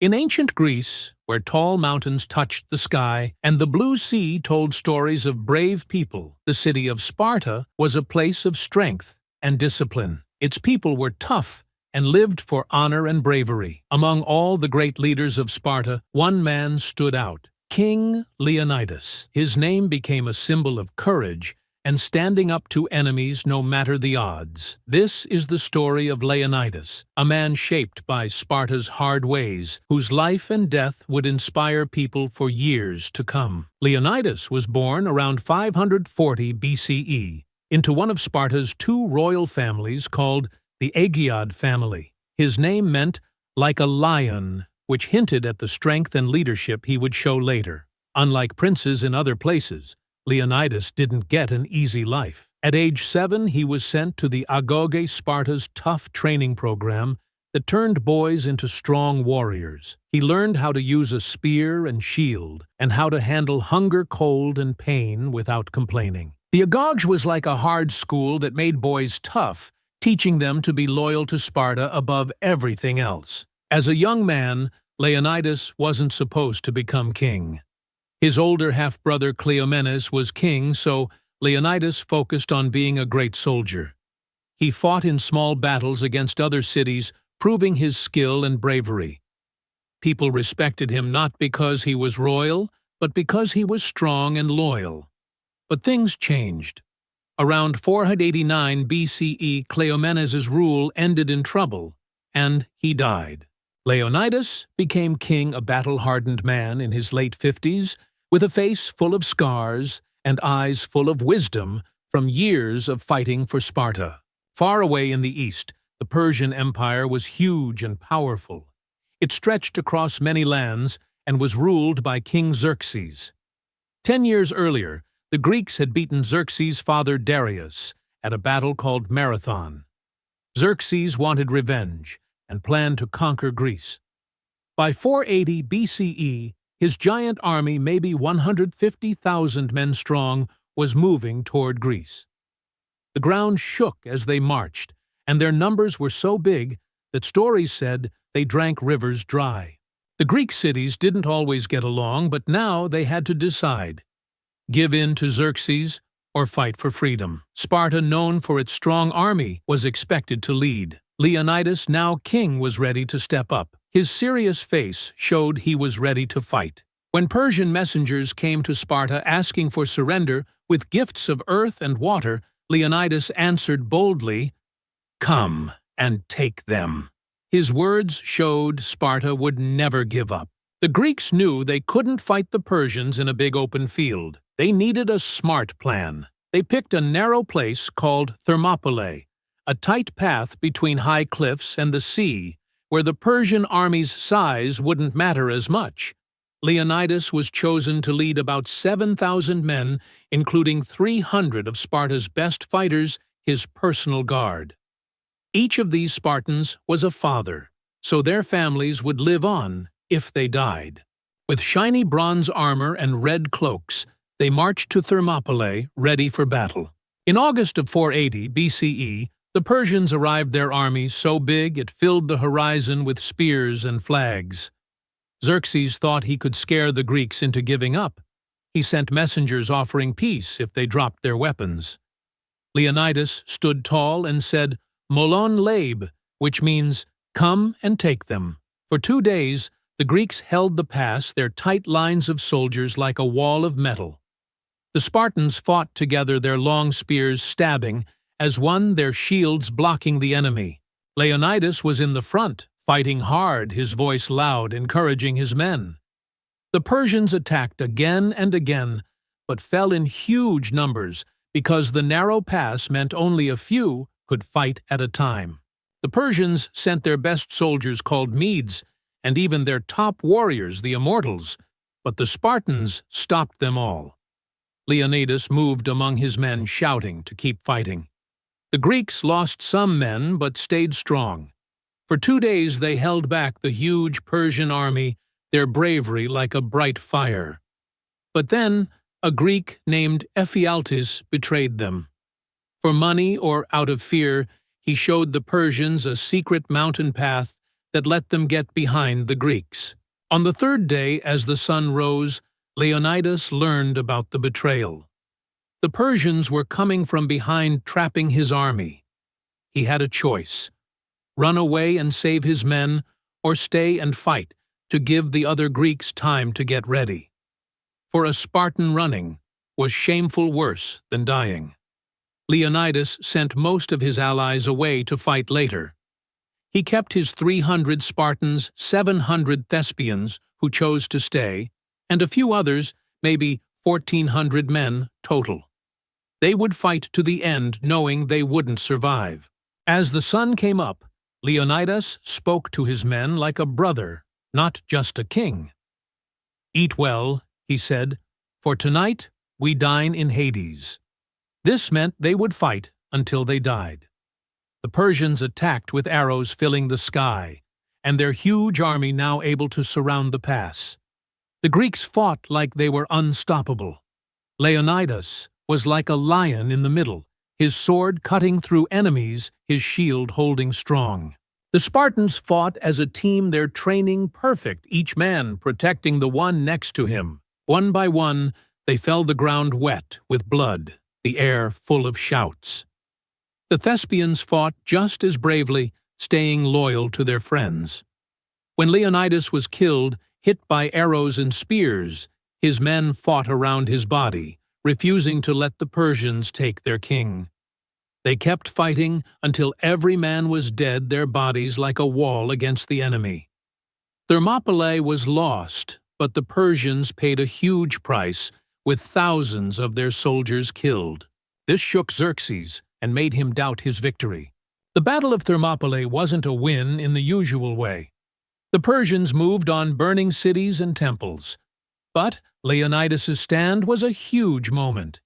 In ancient Greece, where tall mountains touched the sky and the blue sea told stories of brave people, the city of Sparta was a place of strength and discipline. Its people were tough and lived for honor and bravery. Among all the great leaders of Sparta, one man stood out: King Leonidas. His name became a symbol of courage and standing up to enemies no matter the odds. This is the story of Leonidas, a man shaped by Sparta's hard ways, whose life and death would inspire people for years to come. Leonidas was born around 540 BCE into one of Sparta's two royal families called the Aegiad family. His name meant "like a lion," which hinted at the strength and leadership he would show later. Unlike princes in other places, Leonidas didn't get an easy life. At age 7, he was sent to the Agoge, Sparta's tough training program that turned boys into strong warriors. He learned how to use a spear and shield, and how to handle hunger, cold, and pain without complaining. The Agoge was like a hard school that made boys tough, teaching them to be loyal to Sparta above everything else. As a young man, Leonidas wasn't supposed to become king. His older half-brother Cleomenes was king, so Leonidas focused on being a great soldier. He fought in small battles against other cities, proving his skill and bravery. People respected him not because he was royal, but because he was strong and loyal. But things changed. Around 489 BCE, Cleomenes' rule ended in trouble, and he died. Leonidas became king, a battle-hardened man in his late 50s, with a face full of scars and eyes full of wisdom from years of fighting for Sparta. Far away in the east, the Persian Empire was huge and powerful. It stretched across many lands and was ruled by King Xerxes. 10 years earlier, the Greeks had beaten Xerxes' father Darius at a battle called Marathon. Xerxes wanted revenge and planned to conquer Greece. By 480 BCE, his giant army, maybe 150,000 men strong, was moving toward Greece. The ground shook as they marched, and their numbers were so big that stories said they drank rivers dry. The Greek cities didn't always get along, but now they had to decide: give in to Xerxes or fight for freedom. Sparta, known for its strong army, was expected to lead. Leonidas, now king, was ready to step up. His serious face showed he was ready to fight. When Persian messengers came to Sparta asking for surrender with gifts of earth and water, Leonidas answered boldly, "Come and take them." His words showed Sparta would never give up. The Greeks knew they couldn't fight the Persians in a big open field. They needed a smart plan. They picked a narrow place called Thermopylae, a tight path between high cliffs and the sea, where the Persian army's size wouldn't matter as much. Leonidas was chosen to lead about 7,000 men, including 300 of Sparta's best fighters, his personal guard. Each of these Spartans was a father, so their families would live on if they died. With shiny bronze armor and red cloaks, they marched to Thermopylae, ready for battle. In August of 480 BCE, the Persians arrived, their army so big it filled the horizon with spears and flags. Xerxes thought he could scare the Greeks into giving up. He sent messengers offering peace if they dropped their weapons. Leonidas stood tall and said, "Molon Labe," which means, "Come and take them." For 2 days, the Greeks held the pass, their tight lines of soldiers like a wall of metal. The Spartans fought together, their long spears stabbing as one, their shields blocking the enemy. Leonidas was in the front, fighting hard, his voice loud, encouraging his men. The Persians attacked again and again, but fell in huge numbers because the narrow pass meant only a few could fight at a time. The Persians sent their best soldiers called Medes, and even their top warriors, the Immortals, but the Spartans stopped them all. Leonidas moved among his men, shouting to keep fighting. The Greeks lost some men, but stayed strong. For 2 days they held back the huge Persian army, their bravery like a bright fire. But then a Greek named Ephialtes betrayed them. For money or out of fear, he showed the Persians a secret mountain path that let them get behind the Greeks. On the third day, as the sun rose, Leonidas learned about the betrayal. The Persians were coming from behind, trapping his army. He had a choice: run away and save his men, or stay and fight to give the other Greeks time to get ready. For a Spartan, running was shameful worse than dying. Leonidas sent most of his allies away to fight later. He kept his 300 Spartans, 700 Thespians who chose to stay, and a few others, maybe 1,400 men total. They would fight to the end, knowing they wouldn't survive. As the sun came up, Leonidas spoke to his men like a brother, not just a king. "Eat well," he said, "for tonight we dine in Hades." This meant they would fight until they died. The Persians attacked with arrows filling the sky, and their huge army now able to surround the pass. The Greeks fought like they were unstoppable. Leonidas was like a lion in the middle, his sword cutting through enemies, his shield holding strong. The Spartans fought as a team, their training perfect, each man protecting the one next to him. One by one, they fell the ground wet with blood, the air full of shouts. The Thespians fought just as bravely, staying loyal to their friends. When Leonidas was killed, hit by arrows and spears, his men fought around his body, refusing to let the Persians take their king. They kept fighting until every man was dead, their bodies like a wall against the enemy. Thermopylae was lost, but the Persians paid a huge price, with thousands of their soldiers killed. This shook Xerxes and made him doubt his victory. The Battle of Thermopylae wasn't a win in the usual way. The Persians moved on, burning cities and temples. But Leonidas's stand was a huge moment.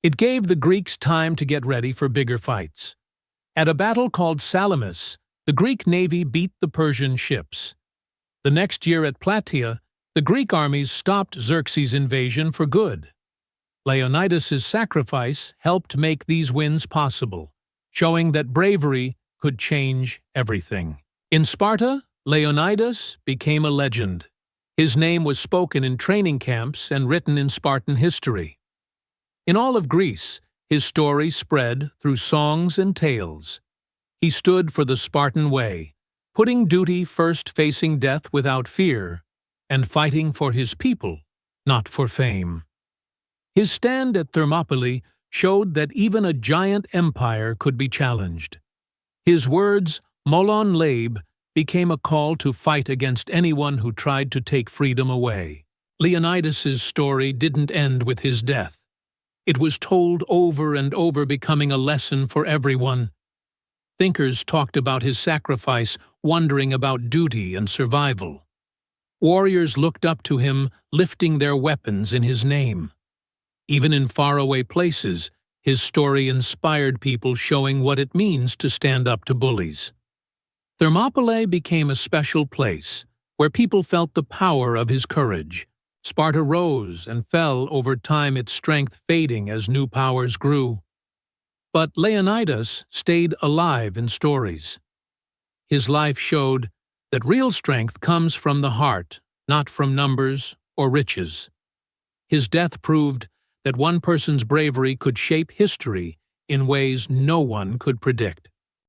It gave the Greeks time to get ready for bigger fights. At a battle called Salamis, the Greek navy beat the Persian ships. The next year at Plataea, the Greek armies stopped Xerxes' invasion for good. Leonidas's sacrifice helped make these wins possible, showing that bravery could change everything. In Sparta, Leonidas became a legend. His name was spoken in training camps and written in Spartan history. In all of Greece, his story spread through songs and tales. He stood for the Spartan way, putting duty first, facing death without fear, and fighting for his people, not for fame. His stand at Thermopylae showed that even a giant empire could be challenged. His words, "Molon Labe," became a call to fight against anyone who tried to take freedom away. Leonidas's story didn't end with his death. It was told over and over, becoming a lesson for everyone. Thinkers talked about his sacrifice, wondering about duty and survival. Warriors looked up to him, lifting their weapons in his name. Even in faraway places, his story inspired people, showing what it means to stand up to bullies. Thermopylae became a special place, where people felt the power of his courage. Sparta rose and fell over time, its strength fading as new powers grew. But Leonidas stayed alive in stories. His life showed that real strength comes from the heart, not from numbers or riches. His death proved that one person's bravery could shape history in ways no one could predict.